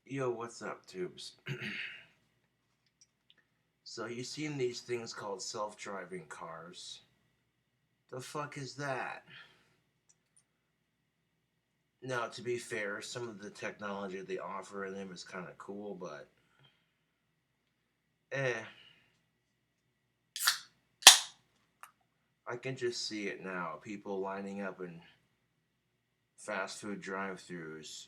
Yo, what's up, tubes? So, you seen these things called self-driving cars? The fuck is that? Now, to be fair, some of the technology they offer in them is kind of cool, but eh, I can just see it now. People lining up in fast food drive-thrus,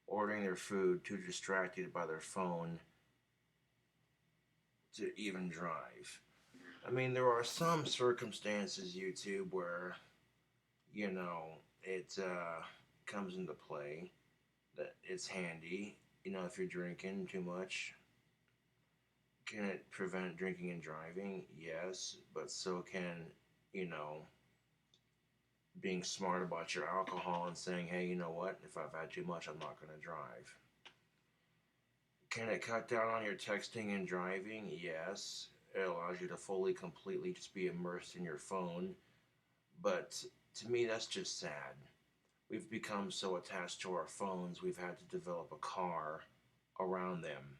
ordering their food, too distracted by their phone to even drive. I mean, there are some circumstances, YouTube, where it comes into play that it's handy. If you're drinking too much, can it prevent drinking and driving? Yes, but so can, you know, being smart about your alcohol and saying, hey, you know what? If I've had too much, I'm not going to drive. Can it cut down on your texting and driving? Yes. It allows you to fully, completely just be immersed in your phone. But to me, that's just sad. We've become so attached to our phones, we've had to develop a car around them.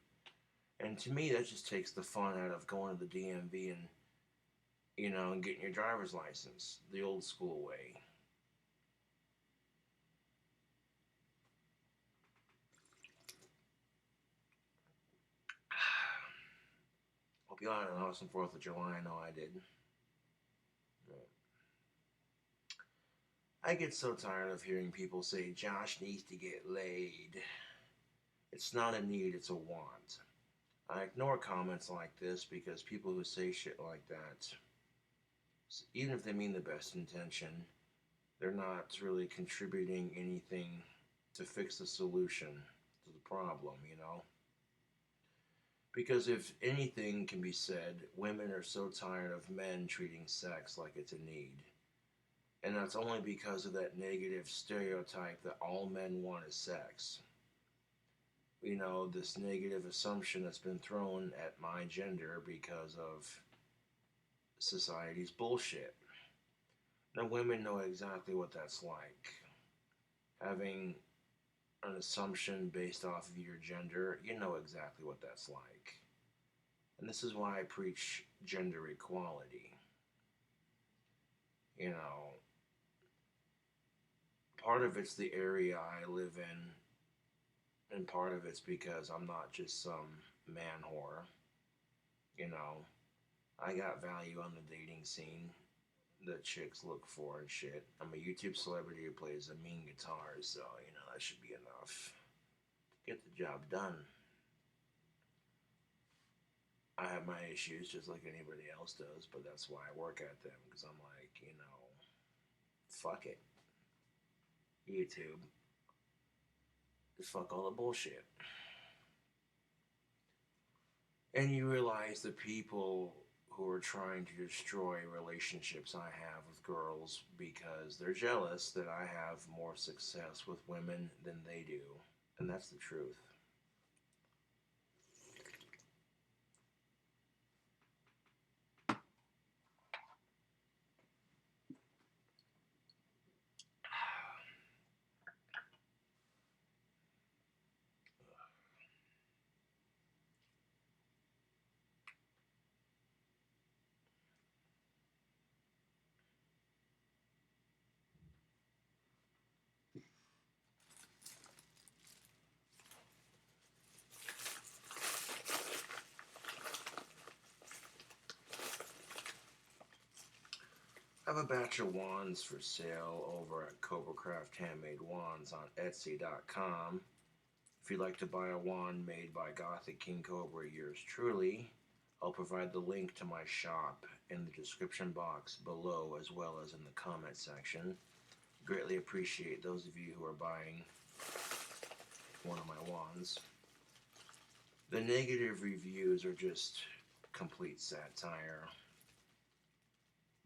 And to me, that just takes the fun out of going to the DMV and getting your driver's license the old school way. Hope you all had an awesome 4th of July. I know I did. I get so tired of hearing people say Josh needs to get laid. It's not a need, it's a want. I ignore comments like this because people who say shit like that, even if they mean the best intention, they're not really contributing anything to fix the solution to the problem. Because if anything can be said, women are so tired of men treating sex like it's a need. And that's only because of that negative stereotype that all men want is sex. This negative assumption that's been thrown at my gender because of society's bullshit. Now, women know exactly what that's like. Having an assumption based off of your gender, you know exactly what that's like. And this is why I preach gender equality. You know, part of it's the area I live in, and part of it's because I'm not just some man whore. You know, I got value on the dating scene that chicks look for and shit. I'm a YouTube celebrity who plays a mean guitar, so, that should be enough to get the job done. I have my issues just like anybody else does, but that's why I work at them because I'm like, fuck it. YouTube. Just fuck all the bullshit. And you realize the people who are trying to destroy relationships I have with girls because they're jealous that I have more success with women than they do. And that's the truth. I have a batch of wands for sale over at CobraCraft Handmade Wands on Etsy.com. If you'd like to buy a wand made by Gothic King Cobra, yours truly, I'll provide the link to my shop in the description box below as well as in the comment section. Greatly appreciate those of you who are buying one of my wands. The negative reviews are just complete satire,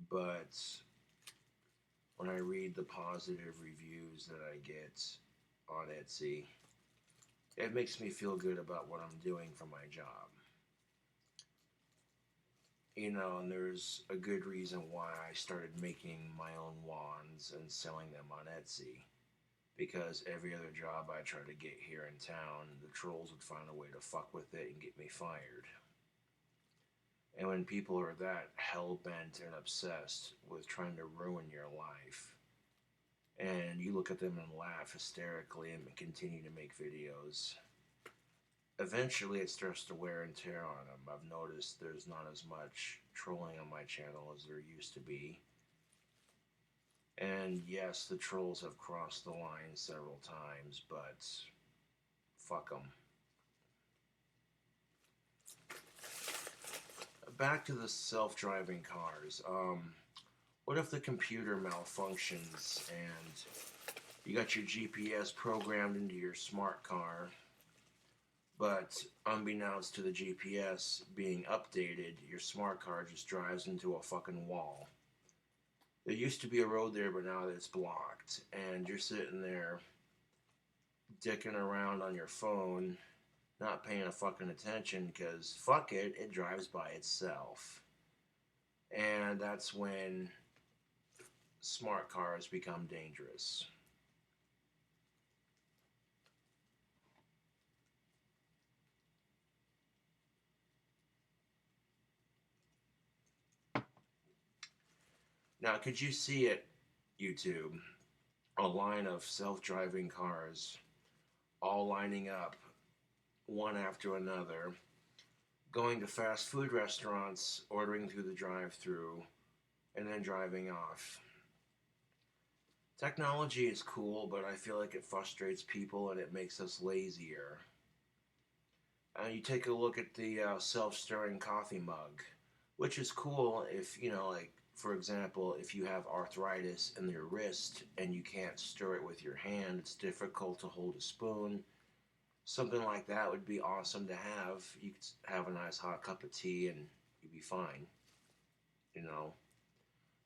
but when I read the positive reviews that I get on Etsy, it makes me feel good about what I'm doing for my job. And there's a good reason why I started making my own wands and selling them on Etsy. because every other job I tried to get here in town, the trolls would find a way to fuck with it and get me fired. And when people are that hell bent and obsessed with trying to ruin your life, and you look at them and laugh hysterically and continue to make videos, eventually it starts to wear and tear on them. I've noticed there's not as much trolling on my channel as there used to be. And yes, the trolls have crossed the line several times, but fuck them. Back to the self-driving cars. What if the computer malfunctions and you got your GPS programmed into your smart car, but unbeknownst to the GPS being updated, your smart car just drives into a fucking wall? There used to be a road there, but now it's blocked, and you're sitting there dicking around on your phone, not paying a fucking attention, because fuck it, it drives by itself. And that's when smart cars become dangerous. Now, could you see it, YouTube? A line of self-driving cars all lining up, one after another, going to fast food restaurants, ordering through the drive-thru, and then driving off. Technology is cool, but I feel like it frustrates people and it makes us lazier. You take a look at the self-stirring coffee mug, which is cool if, like, for example, if you have arthritis in your wrist and you can't stir it with your hand, it's difficult to hold a spoon. Something like that would be awesome to have. You could have a nice hot cup of tea and you'd be fine,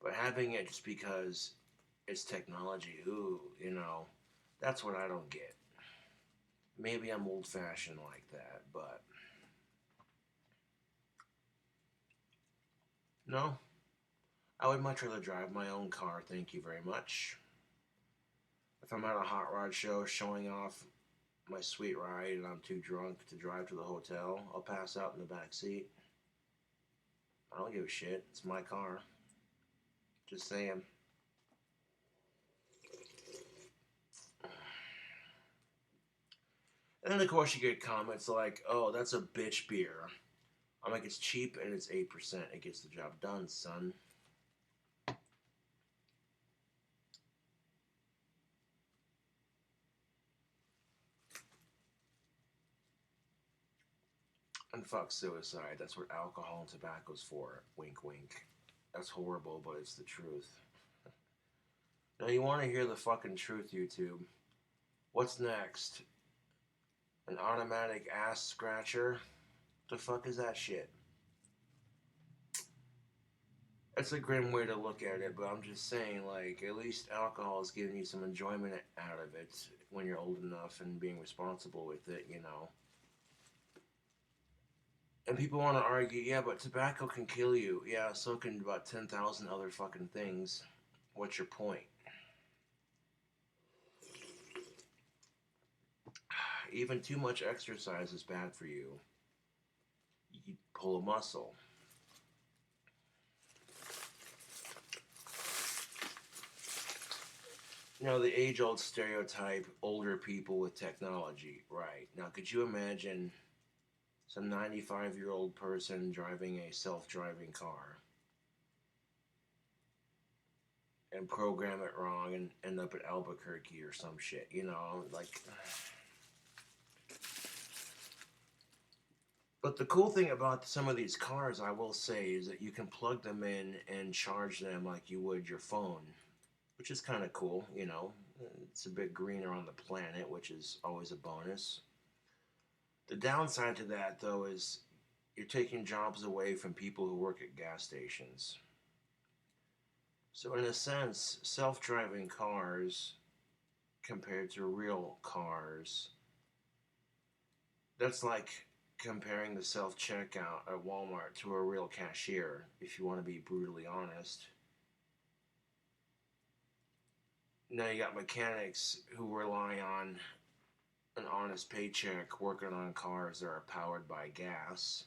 But having it just because it's technology, that's what I don't get. Maybe I'm old-fashioned like that, but no. I would much rather drive my own car, thank you very much. If I'm at a hot rod show showing off my sweet ride and I'm too drunk to drive to the hotel, I'll pass out in the back seat. I don't give a shit. It's my car. Just saying. And then, of course, you get comments like, oh, that's a bitch beer. I'm like, it's cheap and it's 8%. It gets the job done, son. And fuck suicide. That's what alcohol and tobacco's for. Wink, wink. That's horrible, but it's the truth. Now, you want to hear the fucking truth, YouTube. What's next? An automatic ass scratcher? The fuck is that shit? That's a grim way to look at it, but I'm just saying, like, at least alcohol is giving you some enjoyment out of it when you're old enough and being responsible with it, And people want to argue, yeah, but tobacco can kill you. Yeah, so can about 10,000 other fucking things. What's your point? Even too much exercise is bad for you. You pull a muscle. The age-old stereotype, older people with technology, right. Now, could you imagine some 95-year-old person driving a self-driving car and program it wrong and end up at Albuquerque or some shit, like... But the cool thing about some of these cars, I will say, is that you can plug them in and charge them like you would your phone, which is kind of cool, It's a bit greener on the planet, which is always a bonus. The downside to that, though, is you're taking jobs away from people who work at gas stations. So in a sense, self-driving cars compared to real cars, that's like comparing the self-checkout at Walmart to a real cashier, if you want to be brutally honest. Now you got mechanics who rely on an honest paycheck working on cars that are powered by gas.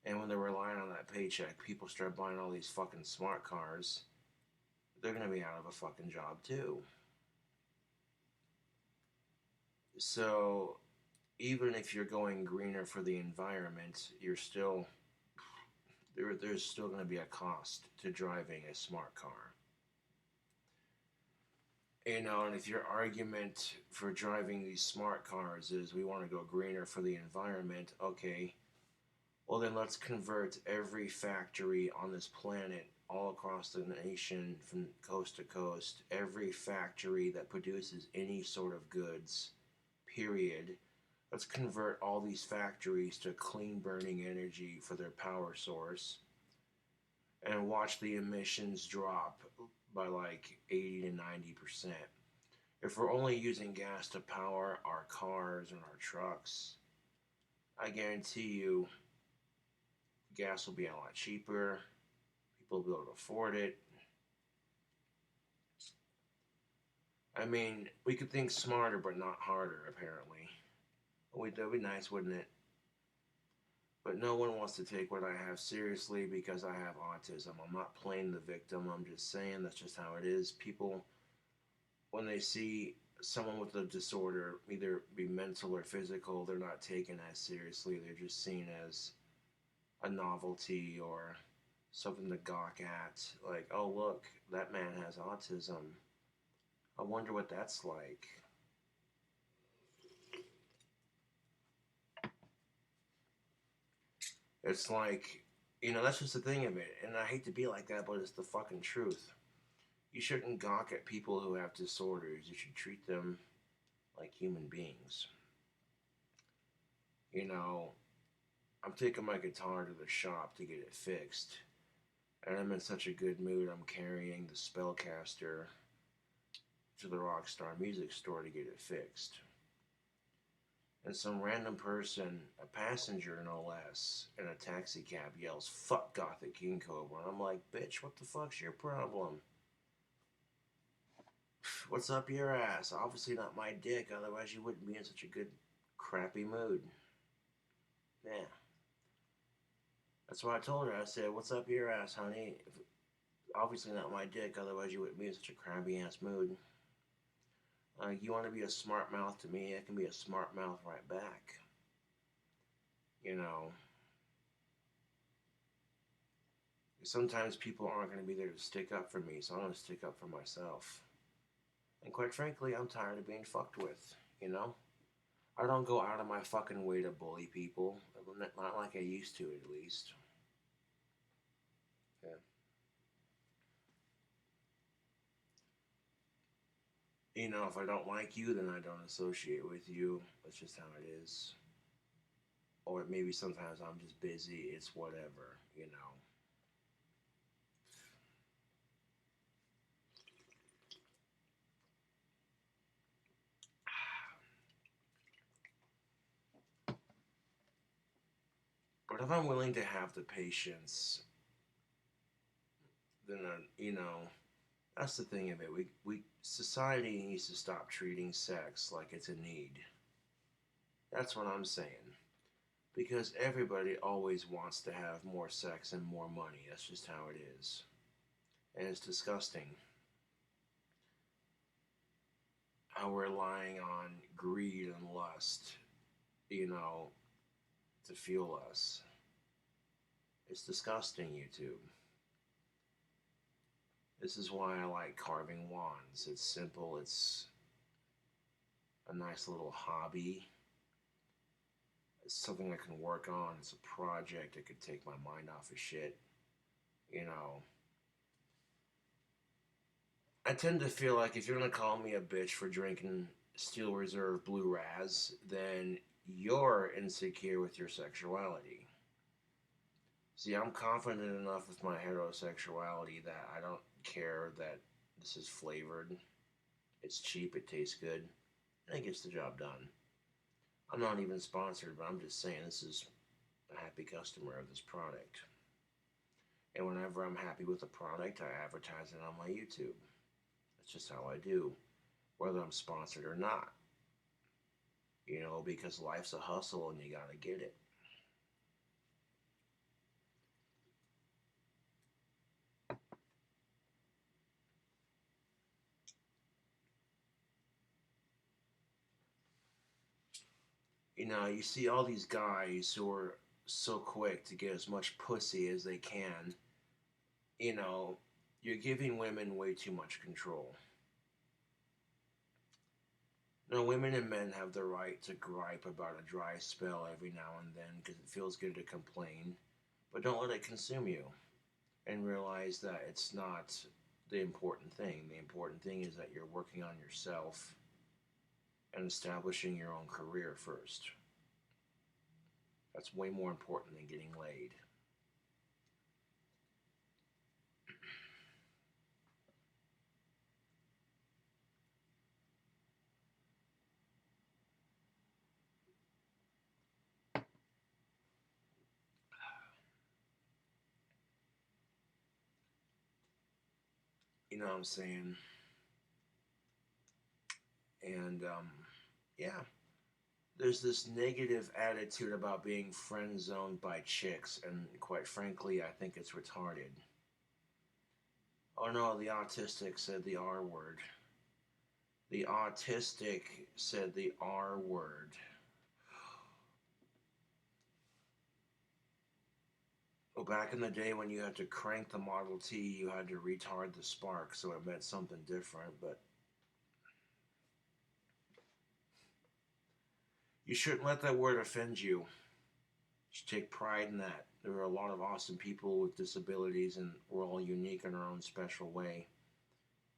And when they're relying on that paycheck, people start buying all these fucking smart cars. They're gonna be out of a fucking job too. So even if you're going greener for the environment, you're still there's still going to be a cost to driving a smart car. You know, and if your argument for driving these smart cars is we want to go greener for the environment, okay, well then let's convert every factory on this planet all across the nation from coast to coast, every factory that produces any sort of goods, period. Let's convert all these factories to clean burning energy for their power source and watch the emissions drop by like 80 to 90%. If we're only using gas to power our cars and our trucks, I guarantee you gas will be a lot cheaper. People will be able to afford it. I mean, we could think smarter but not harder, apparently. That'd be nice, wouldn't it? But no one wants to take what I have seriously because I have autism. I'm not playing the victim. I'm just saying that's just how it is. People, when they see someone with a disorder, either be mental or physical, they're not taken as seriously. They're just seen as a novelty or something to gawk at. Like, oh, look, that man has autism. I wonder what that's like. It's like, that's just the thing of it. And I hate to be like that, but it's the fucking truth. You shouldn't gawk at people who have disorders. You should treat them like human beings. You know, I'm taking my guitar to the shop to get it fixed. And I'm in such a good mood, I'm carrying the Spellcaster to the Rockstar Music Store to get it fixed. And some random person, a passenger no less, in a taxi cab yells, "Fuck Gothic King Cobra." And I'm like, bitch, what the fuck's your problem? What's up your ass? Obviously not my dick, otherwise you wouldn't be in such a good, crappy mood. Yeah. That's what I told her. I said, "What's up your ass, honey? Obviously not my dick, otherwise you wouldn't be in such a crappy ass mood. You want to be a smart mouth to me, I can be a smart mouth right back." You know, sometimes people aren't going to be there to stick up for me, so I'm going to stick up for myself. And quite frankly, I'm tired of being fucked with, you know? I don't go out of my fucking way to bully people, not like I used to at least. Yeah. If I don't like you, then I don't associate with you. That's just how it is. Or maybe sometimes I'm just busy, it's whatever. But if I'm willing to have the patience, then, that's the thing of it. Society needs to stop treating sex like it's a need. That's what I'm saying. Because everybody always wants to have more sex and more money. That's just how it is. And it's disgusting how we're relying on greed and lust, you know, to fuel us. It's disgusting, YouTube. This is why I like carving wands. It's simple, it's a nice little hobby. It's something I can work on. It's a project. It could take my mind off of shit. You know, I tend to feel like if you're gonna call me a bitch for drinking Steel Reserve Blue Raz, then you're insecure with your sexuality. See, I'm confident enough with my heterosexuality that I don't care that this is flavored. It's cheap, it tastes good, and it gets the job done. I'm not even sponsored, but I'm just saying this is a happy customer of this product. And whenever I'm happy with a product, I advertise it on my YouTube. That's It's just how I do, whether I'm sponsored or not. Because life's a hustle and you gotta get it. You see all these guys who are so quick to get as much pussy as they can. You know, you're giving women way too much control. Now, women and men have the right to gripe about a dry spell every now and then because it feels good to complain, but don't let it consume you and realize that it's not the important thing. The important thing is that you're working on yourself and establishing your own career first. That's way more important than getting laid. You know what I'm saying? And yeah, there's this negative attitude about being friend zoned by chicks, and quite frankly, I think it's retarded. Oh no, the autistic said the R word. The autistic said the R word. Well, back in the day when you had to crank the Model T, you had to retard the spark, so it meant something different, but you shouldn't let that word offend you. You should take pride in that. There are a lot of awesome people with disabilities, and we're all unique in our own special way.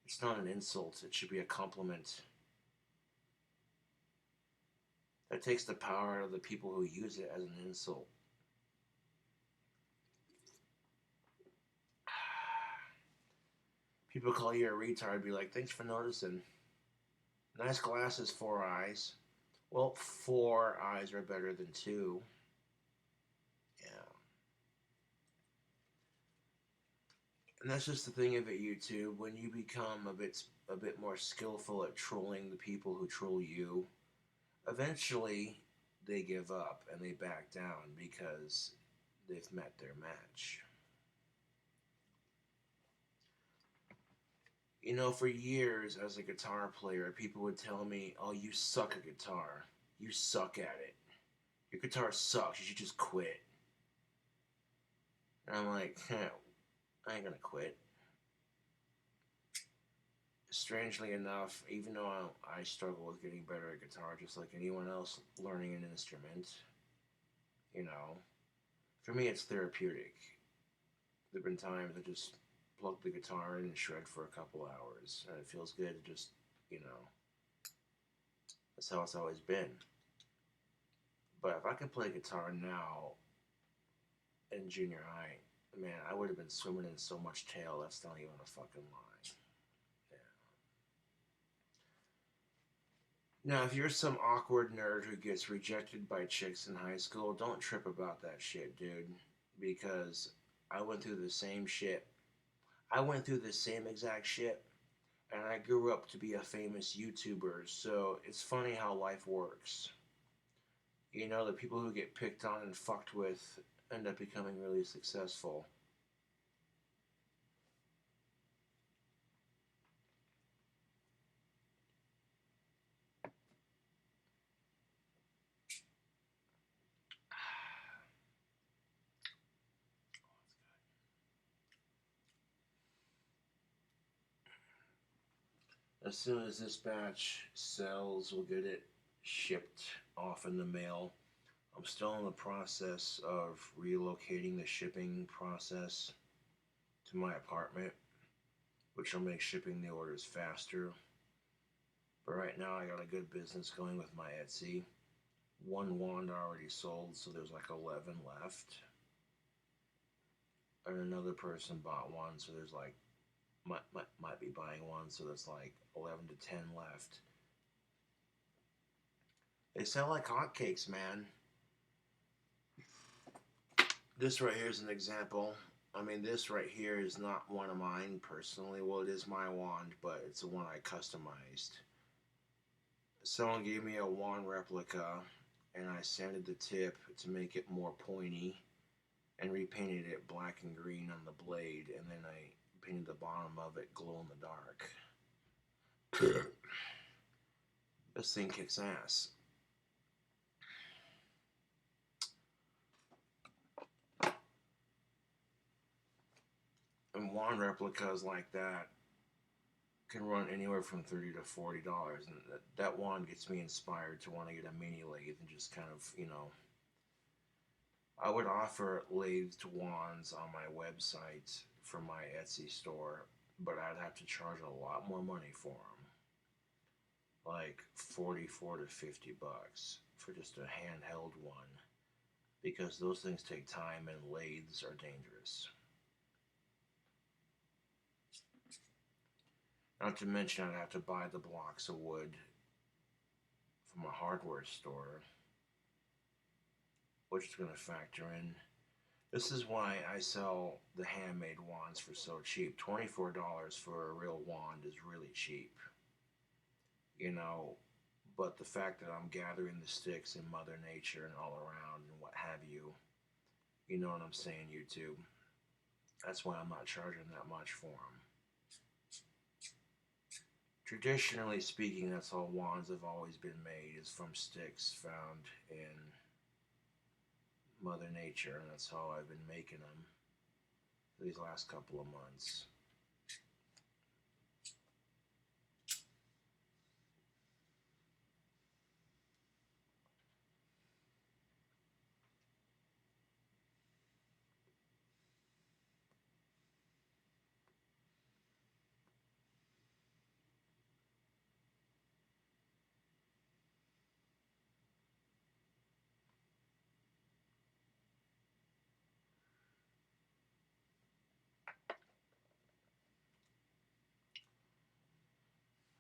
It's not an insult, it should be a compliment. That takes the power out of the people who use it as an insult. People call you a retard, be like, thanks for noticing. Nice glasses, 4 eyes. Well, 4 eyes are better than two. Yeah. And that's just the thing of it, YouTube. When you become a bit more skillful at trolling the people who troll you, eventually they give up and they back down because they've met their match. For years as a guitar player, people would tell me, oh, you suck at guitar. You suck at it. Your guitar sucks. You should just quit. And I'm like, I ain't gonna quit. Strangely enough, even though I struggle with getting better at guitar just like anyone else learning an instrument, you know, for me it's therapeutic. There have been times I just plug the guitar in and shred for a couple hours, and it feels good to just, you know, that's how it's always been. But if I could play guitar now in junior high, man, I would have been swimming in so much tail, that's not even a fucking lie. Yeah. Now, if you're some awkward nerd who gets rejected by chicks in high school, don't trip about that shit, dude. Because I went through the same shit. I went through the same exact shit. And I grew up to be a famous YouTuber, so it's funny how life works. The people who get picked on and fucked with end up becoming really successful. As soon as this batch sells, we'll get it shipped off in the mail. I'm still in the process of relocating the shipping process to my apartment, which will make shipping the orders faster. But right now, I got a good business going with my Etsy. One wand already sold, so there's like 11 left. And another person bought one, so there's like might be buying one, so there's like 11 to 10 left. They sell like hotcakes, man. This right here is an example. I mean, this right here is not one of mine personally. Well, it is my wand, but it's the one I customized. Someone gave me a wand replica, and I sanded the tip to make it more pointy, and repainted it black and green on the blade, and then I painted the bottom of it glow in the dark. This thing kicks ass. And wand replicas like that can run anywhere from $30 to $40, and that wand gets me inspired to want to get a mini lathe and just kind of, I would offer lathed wands on my website for my Etsy store, but I'd have to charge a lot more money for them, like 44 to 50 bucks for just a handheld one, because those things take time and lathes are dangerous. Not to mention, I'd have to buy the blocks of wood from a hardware store, which is going to factor in. This is why I sell the handmade wands for so cheap. $24 for a real wand is really cheap. But the fact that I'm gathering the sticks in Mother Nature and all around and what have you, you know what I'm saying, YouTube? That's why I'm not charging that much for them. Traditionally speaking, that's how wands have always been made, is from sticks found in Mother Nature, and that's how I've been making them for these last couple of months.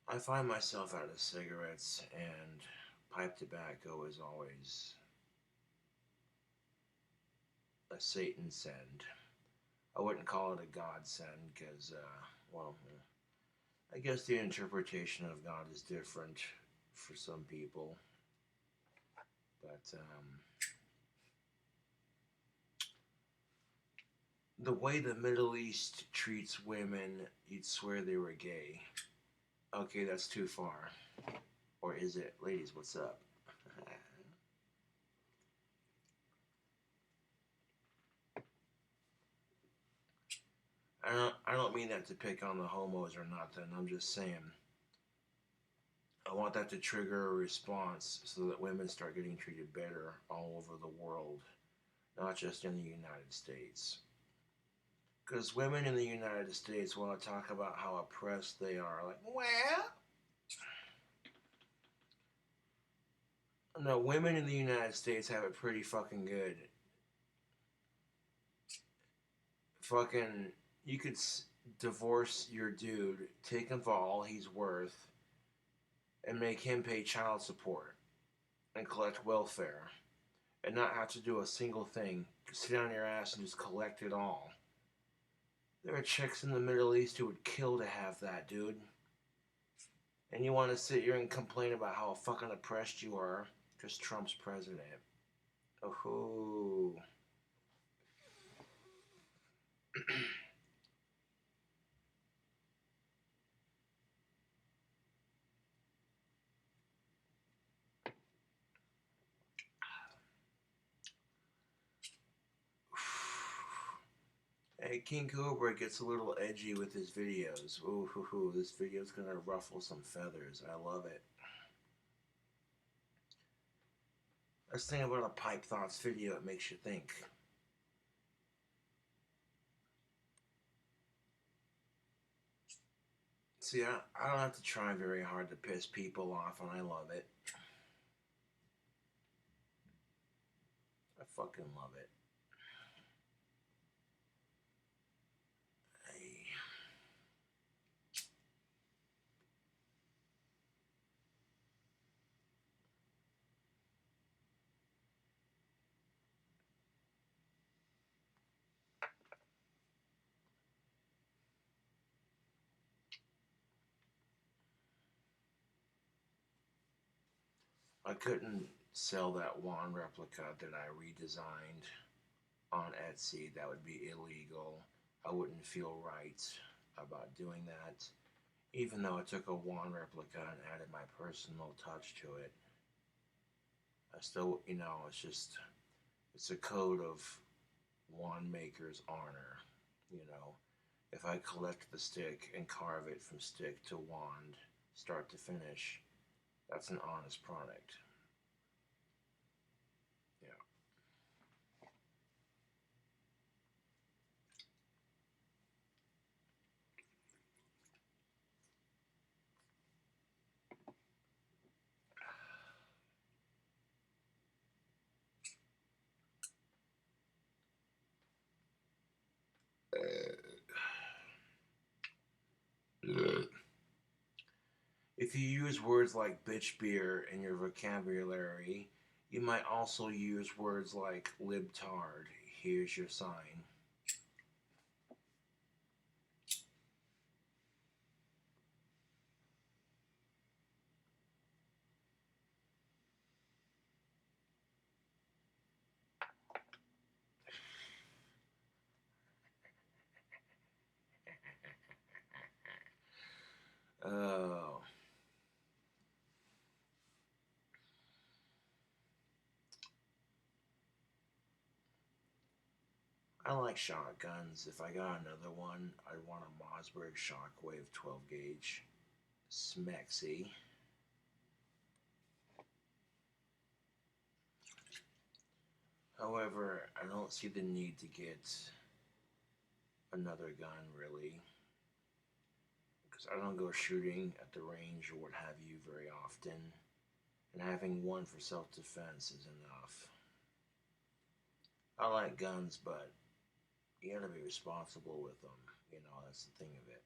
I find myself out of cigarettes, and pipe tobacco is always a Satan send. I wouldn't call it a God send because, well, I guess the interpretation of God is different for some people. But the way the Middle East treats women, you'd swear they were gay. Okay, that's too far. Or is it? Ladies, what's up? I don't mean that to pick on the homos or nothing. I'm just saying I want that to trigger a response so that women start getting treated better all over the world, not just in the United States. Because women in the United States want to talk about how oppressed they are. Like, well, no, women in the United States have it pretty fucking good. Fucking, you could divorce your dude, take him for all he's worth, and make him pay child support and collect welfare, and not have to do a single thing. Sit on your ass and just collect it all. There are chicks in the Middle East who would kill to have that, dude. And you want to sit here and complain about how fucking oppressed you are because Trump's president. Oh. Hey, King Cobra gets a little edgy with his videos. Ooh, this video's gonna ruffle some feathers. I love it. Let's think about a Pipe Thoughts video. It makes you think. See, I don't have to try very hard to piss people off, and I love it. I fucking love it. I couldn't sell that wand replica that I redesigned on Etsy. That would be illegal. I wouldn't feel right about doing that. Even though I took a wand replica and added my personal touch to it, I still, it's a code of wand maker's honor. You know, if I collect the stick and carve it from stick to wand, start to finish, that's an honest product. Yeah. If you use words like bitch beer in your vocabulary, you might also use words like libtard. Here's your sign. Oh. I like shotguns. If I got another one, I'd want a Mossberg Shockwave 12 gauge. Smexy. However, I don't see the need to get another gun really. Because I don't go shooting at the range or what have you very often. And having one for self defense is enough. I like guns, but you gotta be responsible with them. That's the thing of it.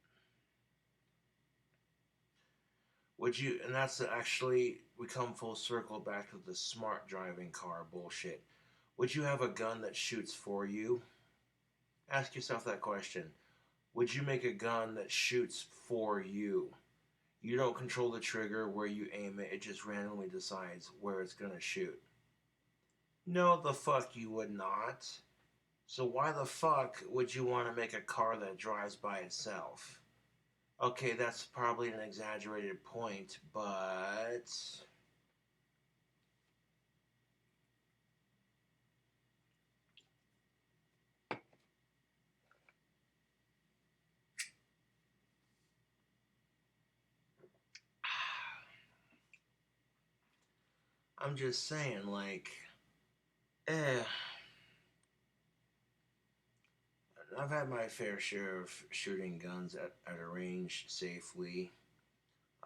Would you, and that's actually, we come full circle back to the smart driving car bullshit. Would you have a gun that shoots for you? Ask yourself that question. Would you make a gun that shoots for you? You don't control the trigger where you aim it, it just randomly decides where it's gonna shoot. No, the fuck you would not. So why the fuck would you want to make a car that drives by itself? Okay, that's probably an exaggerated point, but I'm just saying, like, eh. I've had my fair share of shooting guns at a range safely.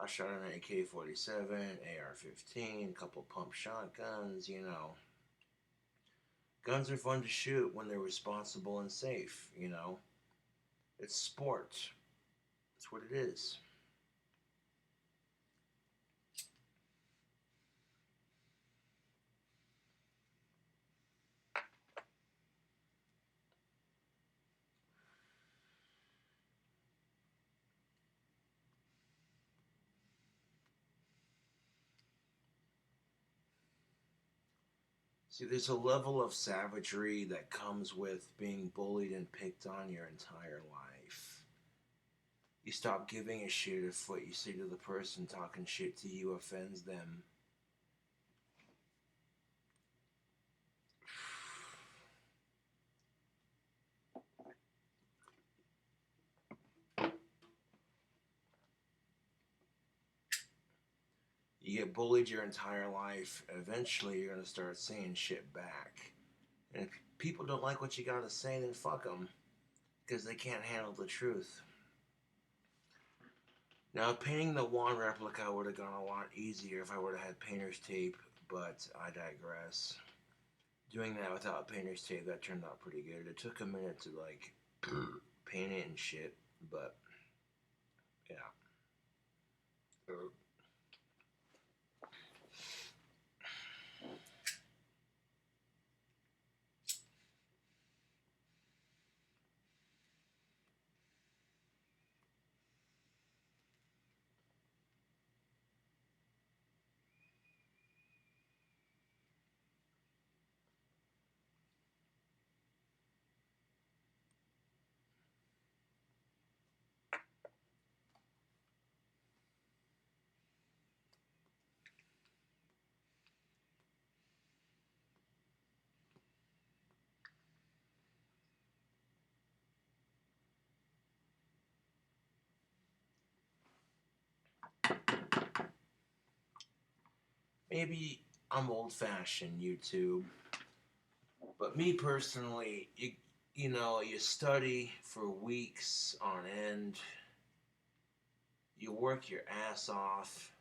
I shot an AK 47, AR 15, a couple pump shotguns. Guns are fun to shoot when they're responsible and safe. It's sport. That's what it is. See, there's a level of savagery that comes with being bullied and picked on your entire life. You stop giving a shit if what you say to the person talking shit to you offends them. You get bullied your entire life, eventually you're going to start saying shit back. And if people don't like what you got to say, then fuck them. Because they can't handle the truth. Now, painting the wand replica would have gone a lot easier if I would have had painter's tape, but I digress. Doing that without painter's tape, that turned out pretty good. It took a minute to, like, paint it and shit, but, yeah. maybe I'm old-fashioned YouTube, but me personally, you study for weeks on end, you work your ass off,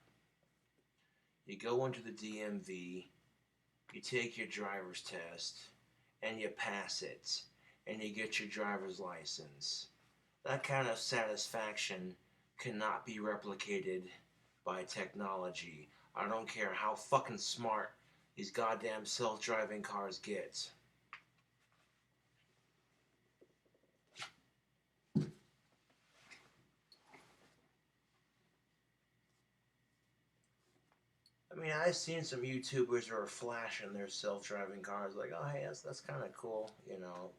you go into the DMV, you take your driver's test, and you pass it, and you get your driver's license. That kind of satisfaction cannot be replicated by technology. I don't care how fucking smart these goddamn self-driving cars get. I mean, I've seen some YouTubers who are flashing their self-driving cars, like, oh, hey, that's kind of cool, you know.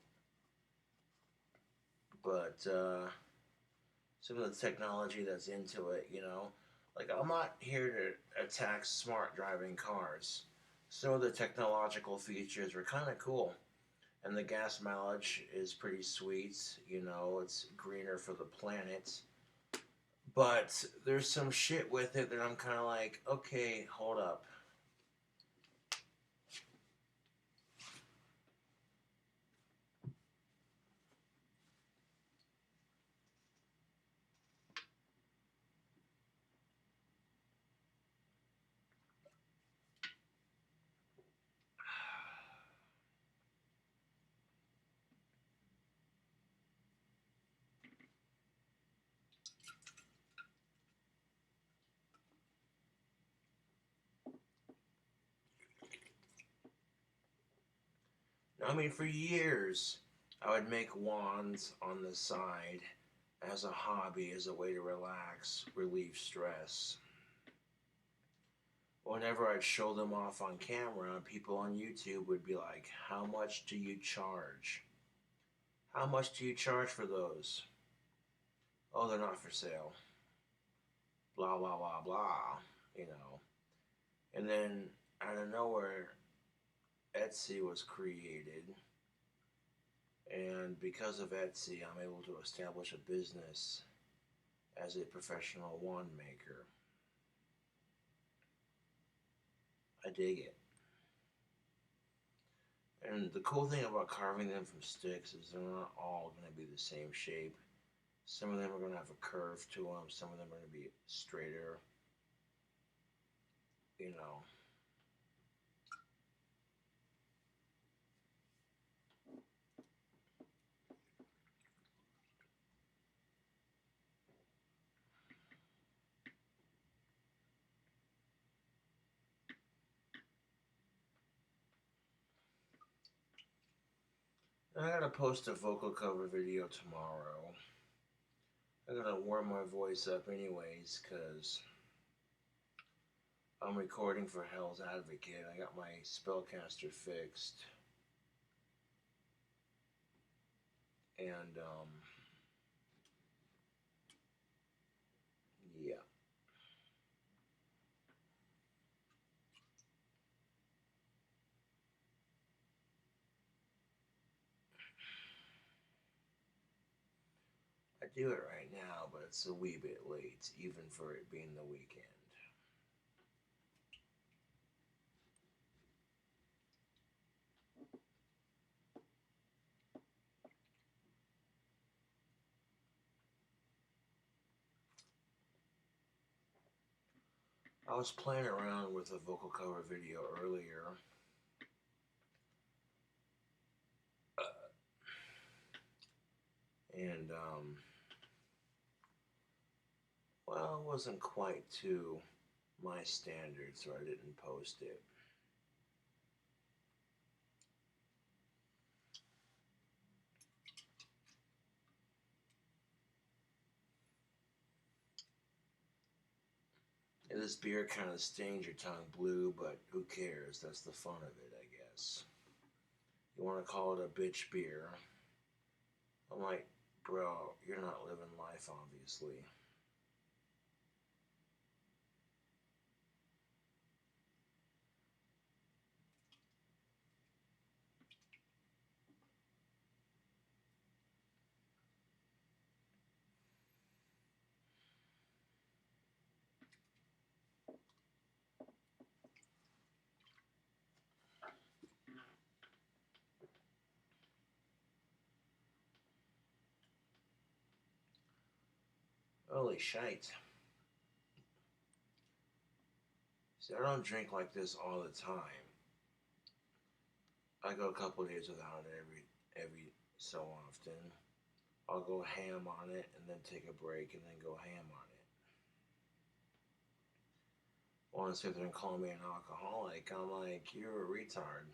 But some of the technology that's into it, you know, like I'm not here to attack smart driving cars. Some of the technological features are kind of cool, and the gas mileage is pretty sweet. You know, it's greener for the planet. But there's some shit with it that I'm kind of like, okay, hold up. I mean, for years, I would make wands on the side as a hobby, as a way to relax, relieve stress. Whenever I'd show them off on camera, people on YouTube would be like, how much do you charge? How much do you charge for those? Oh, they're not for sale. Blah, blah, blah, blah. You know. And then out of nowhere, Etsy was created. And because of Etsy, I'm able to establish a business as a professional wand maker. I dig it. And the cool thing about carving them from sticks is they're not all going to be the same shape. Some of them are going to have a curve to them. Some of them are going to be straighter. You know. I gotta post a vocal cover video tomorrow. I gotta warm my voice up anyways, cause I'm recording for Hell's Advocate. I got my spellcaster fixed. And, yeah. I do it right now, but it's a wee bit late, even for it being the weekend. I was playing around with a vocal cover video earlier. And, well, it wasn't quite to my standards, so I didn't post it. And this beer kind of stains your tongue blue, but who cares? That's the fun of it, I guess. You want to call it a bitch beer? I'm like, bro, you're not living life, obviously. Holy shite. See, I don't drink like this all the time. I go a couple days without it every so often. I'll go ham on it and then take a break and then go ham on it. Want to sit there and call me an alcoholic? I'm like, you're a retard.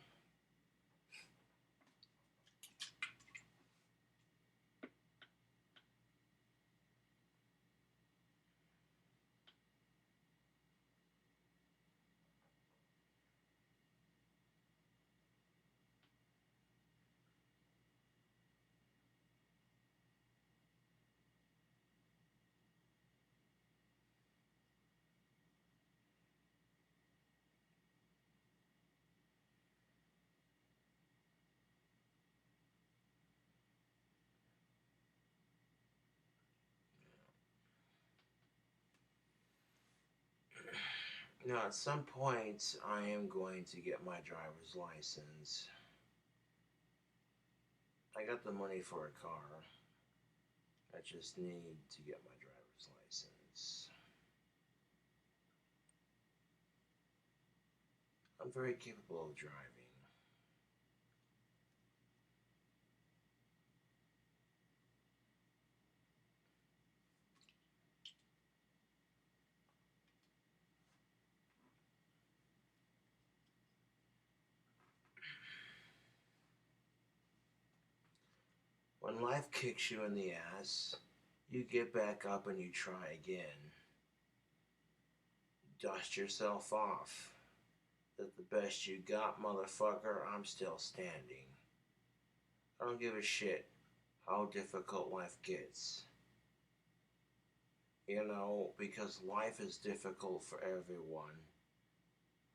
Now, at some point, I am going to get my driver's license. I got the money for a car. I just need to get my driver's license. I'm very capable of driving. When life kicks you in the ass, you get back up and you try again. Dust yourself off. That the best you got, motherfucker, I'm still standing. I don't give a shit how difficult life gets. You know, because life is difficult for everyone.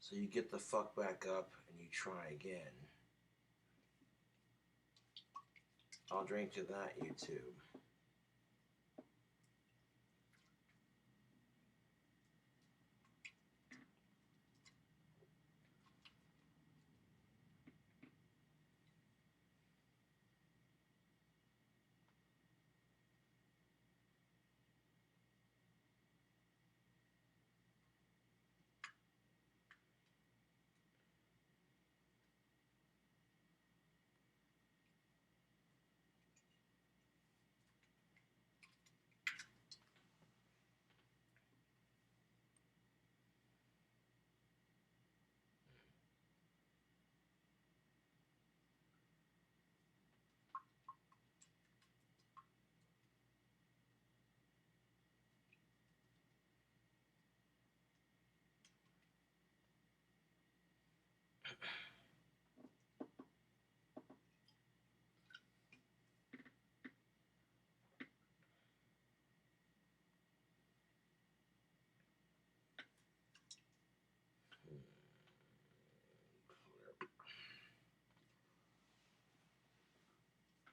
So you get the fuck back up and you try again. I'll drink to that, YouTube.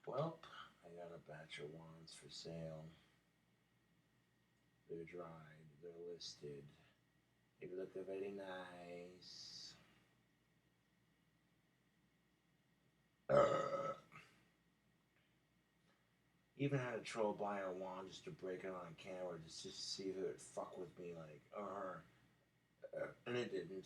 Well, I got a batch of wands for sale. They're dried, they're listed. They look very nice. Even had a troll buy a wand just to break it on camera just to see if it would fuck with me, like, and it didn't.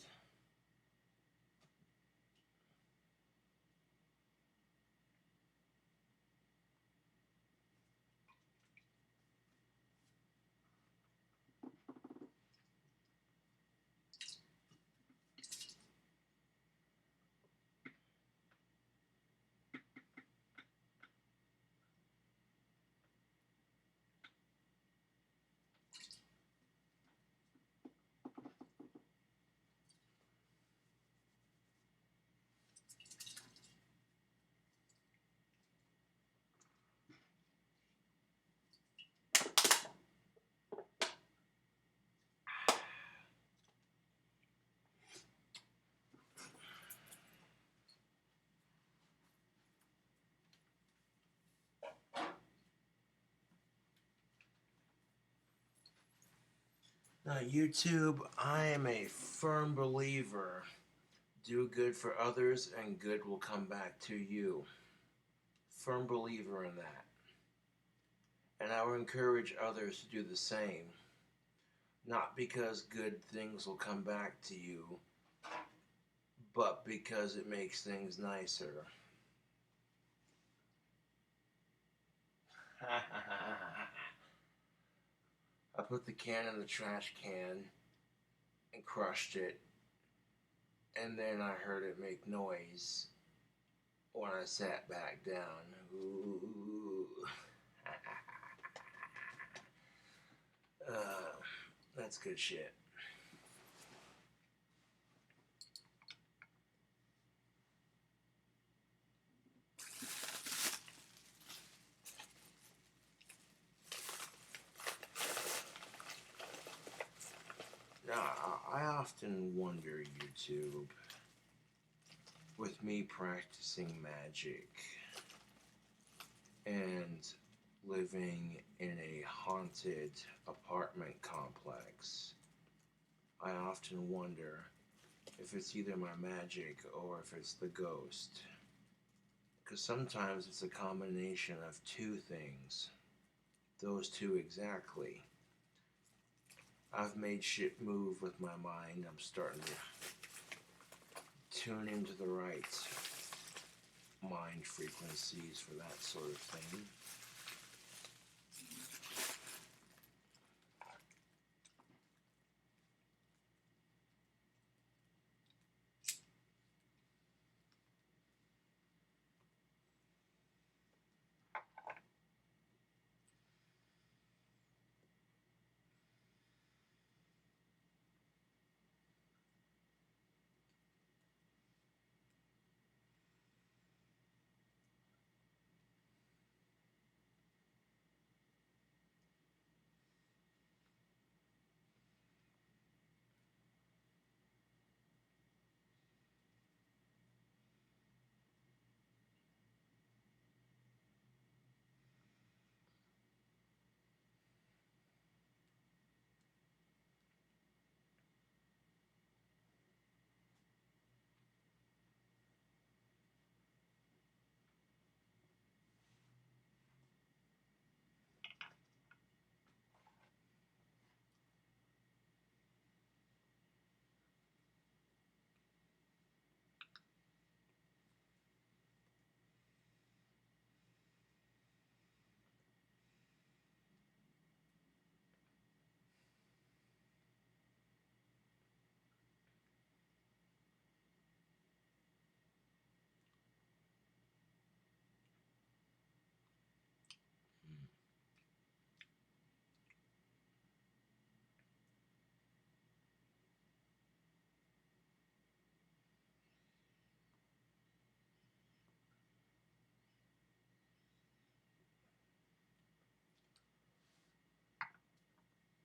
Now, YouTube, I am a firm believer. Do good for others and good will come back to you. Firm believer in that. And I will encourage others to do the same. Not because good things will come back to you, but because it makes things nicer. I put the can in the trash can and crushed it, and then I heard it make noise when I sat back down. Ooh. uh, that's good shit. Now, I often wonder, YouTube, with me practicing magic and living in a haunted apartment complex, I often wonder if it's either my magic or if it's the ghost. Because sometimes it's a combination of two things. Those two exactly. I've made shit move with my mind. I'm starting to tune into the right mind frequencies for that sort of thing.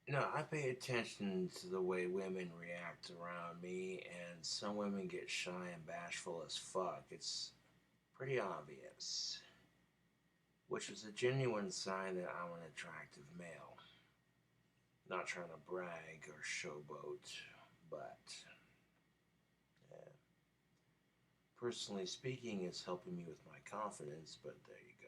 I pay attention to the way women react around me, and some women get shy and bashful as fuck. It's pretty obvious, which is a genuine sign that I'm an attractive male. Not trying to brag or showboat, but yeah. Personally speaking, it's helping me with my confidence, but there you go.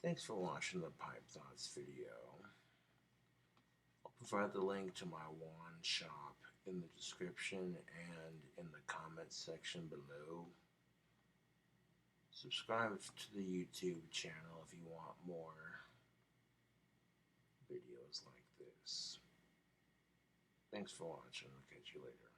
Thanks for watching the Pipe Thoughts video. I'll provide the link to my wand shop in the description and in the comments section below. Subscribe to the YouTube channel if you want more videos like this. Thanks for watching. I'll catch you later.